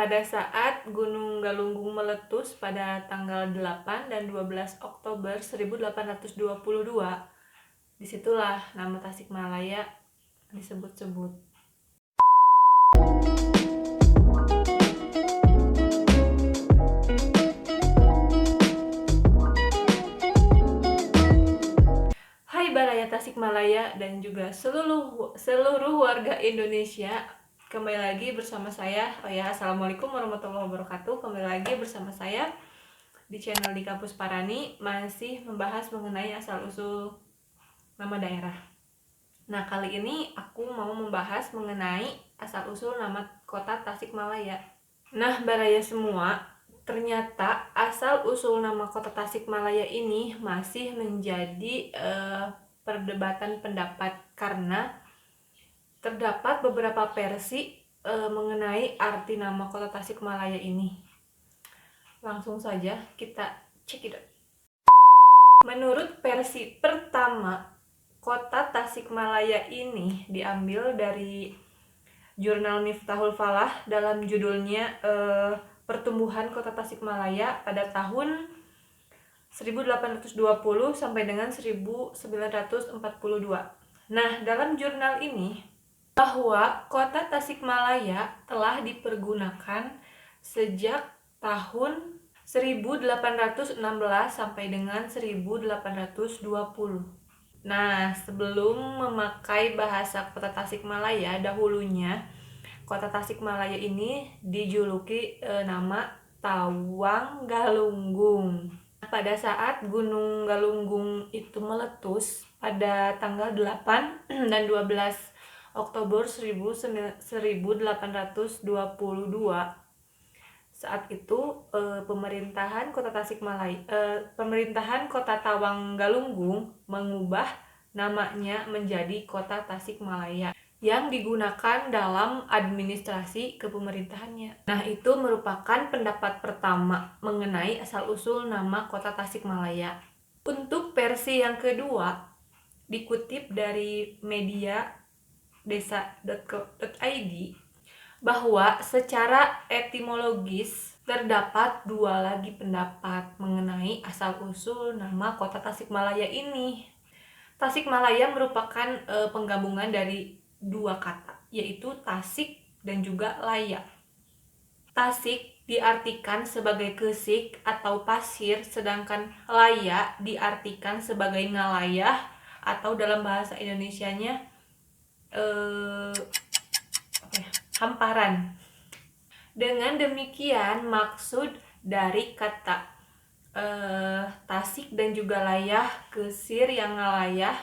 pada saat Gunung Galunggung meletus pada tanggal 8 dan 12 Oktober 1822, disitulah nama Tasikmalaya disebut-sebut. Hai Baraya Tasikmalaya dan juga seluruh warga Indonesia. Kembali lagi bersama saya. Assalamualaikum warahmatullahi wabarakatuh. Kembali lagi bersama saya di channel di Kampus Parani, masih membahas mengenai asal-usul nama daerah. Nah, kali ini aku mau membahas mengenai asal-usul nama kota Tasikmalaya. Nah, Baraya semua, ternyata asal-usul nama kota Tasikmalaya ini masih menjadi perdebatan pendapat karena terdapat beberapa versi mengenai arti nama kota Tasikmalaya ini. Langsung saja kita cekidot. Menurut versi pertama, kota Tasikmalaya ini diambil dari jurnal Miftahul Falah dalam judulnya Pertumbuhan Kota Tasikmalaya pada tahun 1820 sampai dengan 1942. Nah, dalam jurnal ini bahwa kota Tasikmalaya telah dipergunakan sejak tahun 1816 sampai dengan 1820. Nah, sebelum memakai bahasa kota Tasikmalaya, dahulunya kota Tasikmalaya ini dijuluki nama Tawang Galunggung. Pada saat Gunung Galunggung itu meletus pada tanggal 8 dan 12 Oktober 1822, saat itu pemerintahan kota Tawang Galunggung mengubah namanya menjadi kota Tasikmalaya yang digunakan dalam administrasi kepemerintahannya. Nah, itu merupakan pendapat pertama mengenai asal-usul nama kota Tasikmalaya. Untuk versi yang kedua, dikutip dari media desa.co.id, bahwa secara etimologis terdapat dua lagi pendapat mengenai asal-usul nama kota Tasikmalaya ini. Tasikmalaya merupakan penggabungan dari dua kata, yaitu tasik dan juga laya. Tasik diartikan sebagai kesik atau pasir, sedangkan laya diartikan sebagai ngalayah atau dalam bahasa Indonesianya hamparan. Dengan demikian, maksud dari kata tasik dan juga layah, kesir yang ngalayah,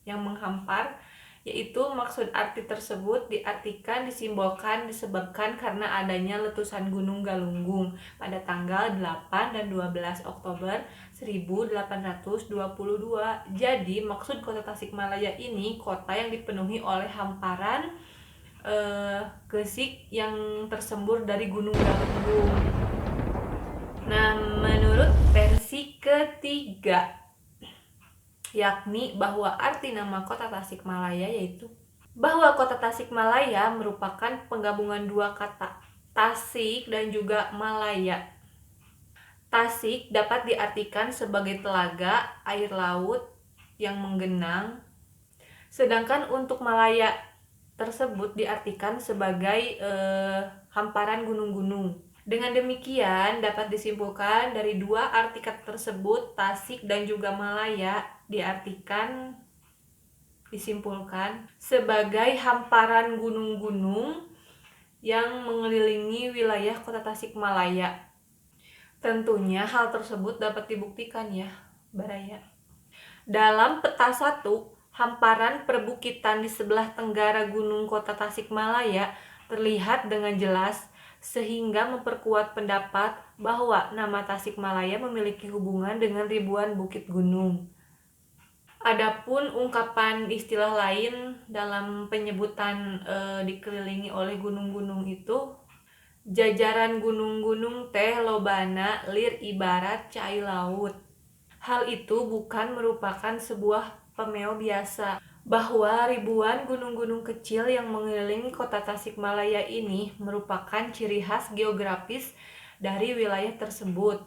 yang menghampar, yaitu maksud arti tersebut diartikan disimbolkan disebabkan karena adanya letusan Gunung Galunggung pada tanggal 8 dan 12 Oktober 1822. Jadi maksud kota Tasikmalaya ini kota yang dipenuhi oleh hamparan gesik yang tersembur dari Gunung Galunggung. Nah, menurut versi ketiga, yakni bahwa arti nama kota Tasikmalaya yaitu bahwa kota Tasikmalaya merupakan penggabungan dua kata, tasik dan juga malaya. Tasik dapat diartikan sebagai telaga, air laut yang menggenang, sedangkan untuk malaya tersebut diartikan sebagai hamparan gunung-gunung. Dengan demikian dapat disimpulkan dari dua arti kata tersebut, tasik dan juga malaya disimpulkan sebagai hamparan gunung-gunung yang mengelilingi wilayah kota Tasikmalaya. Tentunya hal tersebut dapat dibuktikan ya, Baraya. Dalam peta 1, hamparan perbukitan di sebelah tenggara gunung kota Tasikmalaya terlihat dengan jelas, sehingga memperkuat pendapat bahwa nama Tasikmalaya memiliki hubungan dengan ribuan bukit gunung. Adapun ungkapan istilah lain dalam penyebutan dikelilingi oleh gunung-gunung itu, jajaran gunung-gunung teh lobana lir ibarat cai laut. Hal itu bukan merupakan sebuah pemeo biasa, bahwa ribuan gunung-gunung kecil yang mengelilingi kota Tasikmalaya ini merupakan ciri khas geografis dari wilayah tersebut.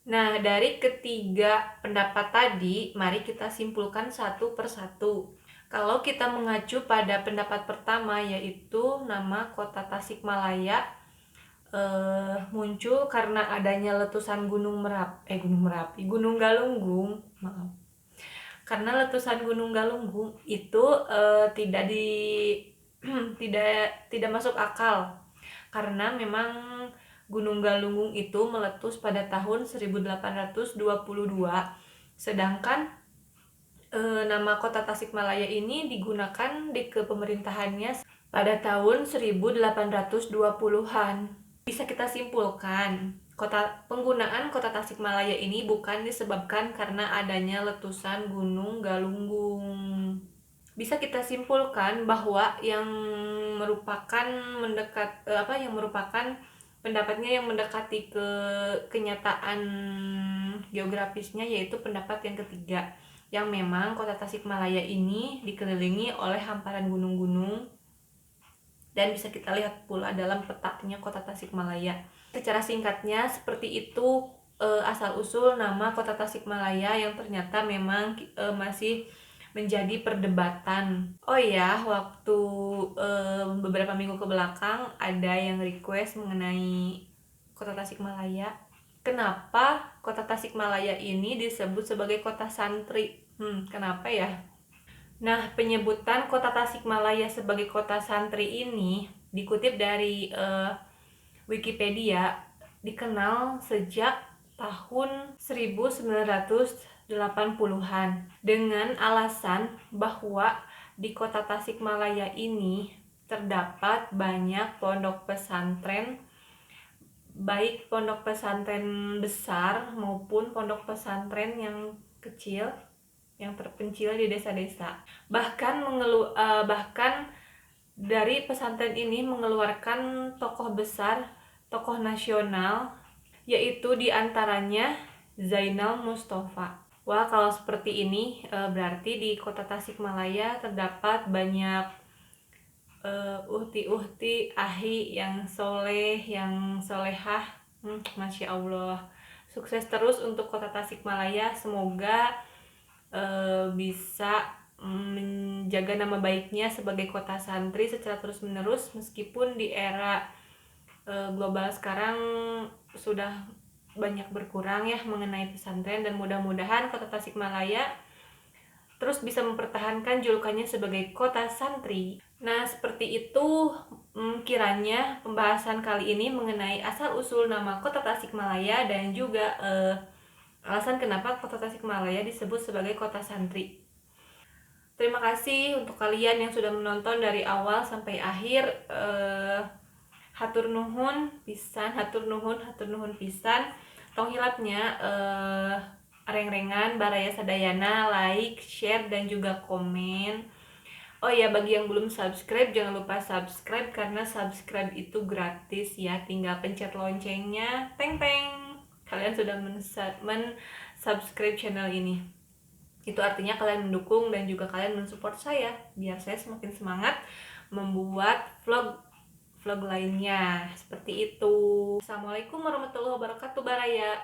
Nah, dari ketiga pendapat tadi, mari kita simpulkan satu persatu. Kalau kita mengacu pada pendapat pertama, yaitu nama kota Tasikmalaya muncul karena adanya letusan Gunung Galunggung, maaf. Karena letusan Gunung Galunggung itu tidak tidak masuk akal, karena memang Gunung Galunggung itu meletus pada tahun 1822, sedangkan nama kota Tasikmalaya ini digunakan di kepemerintahannya pada tahun 1820-an. Bisa kita simpulkan, penggunaan kota Tasikmalaya ini bukan disebabkan karena adanya letusan Gunung Galunggung. Bisa kita simpulkan bahwa yang merupakan pendapatnya yang mendekati ke kenyataan geografisnya, yaitu pendapat yang ketiga, yang memang kota Tasikmalaya ini dikelilingi oleh hamparan gunung-gunung, dan bisa kita lihat pula dalam petanya kota Tasikmalaya. Secara singkatnya seperti itu asal-usul nama kota Tasikmalaya yang ternyata memang masih menjadi perdebatan. Oh ya, waktu beberapa minggu ke belakang ada yang request mengenai kota Tasikmalaya. Kenapa kota Tasikmalaya ini disebut sebagai kota santri? Kenapa ya? Nah, penyebutan kota Tasikmalaya sebagai kota santri ini dikutip dari Wikipedia, dikenal sejak tahun 1980-an dengan alasan bahwa di kota Tasikmalaya ini terdapat banyak pondok pesantren, baik pondok pesantren besar maupun pondok pesantren yang kecil yang terpencil di desa-desa. Bahkan dari pesantren ini mengeluarkan tokoh besar, tokoh nasional, yaitu diantaranya Zainal Mustafa. Wah, kalau seperti ini berarti di kota Tasikmalaya terdapat banyak uhti-uhti ahi yang soleh, yang solehah. Masya Allah. Sukses terus untuk kota Tasikmalaya. Semoga bisa menjaga nama baiknya sebagai kota santri secara terus-menerus, meskipun di era global sekarang sudah banyak berkurang ya mengenai pesantren, dan mudah-mudahan kota Tasikmalaya terus bisa mempertahankan julukannya sebagai kota santri. Nah, seperti itu kiranya pembahasan kali ini mengenai asal-usul nama kota Tasikmalaya dan juga alasan kenapa kota Tasikmalaya disebut sebagai kota santri. Terima kasih untuk kalian yang sudah menonton dari awal sampai akhir. Hatur nuhun pisan, hatur nuhun pisan. Tong hilapnya reng-rengan baraya sadayana like, share, dan juga komen. Oh ya, bagi yang belum subscribe, jangan lupa subscribe karena subscribe itu gratis ya. Tinggal pencet loncengnya, teng teng. Kalian sudah men-subscribe channel ini. Itu artinya kalian mendukung dan juga kalian mensupport saya biar saya semakin semangat membuat vlog lainnya. Seperti itu. Assalamualaikum warahmatullahi wabarakatuh, Baraya.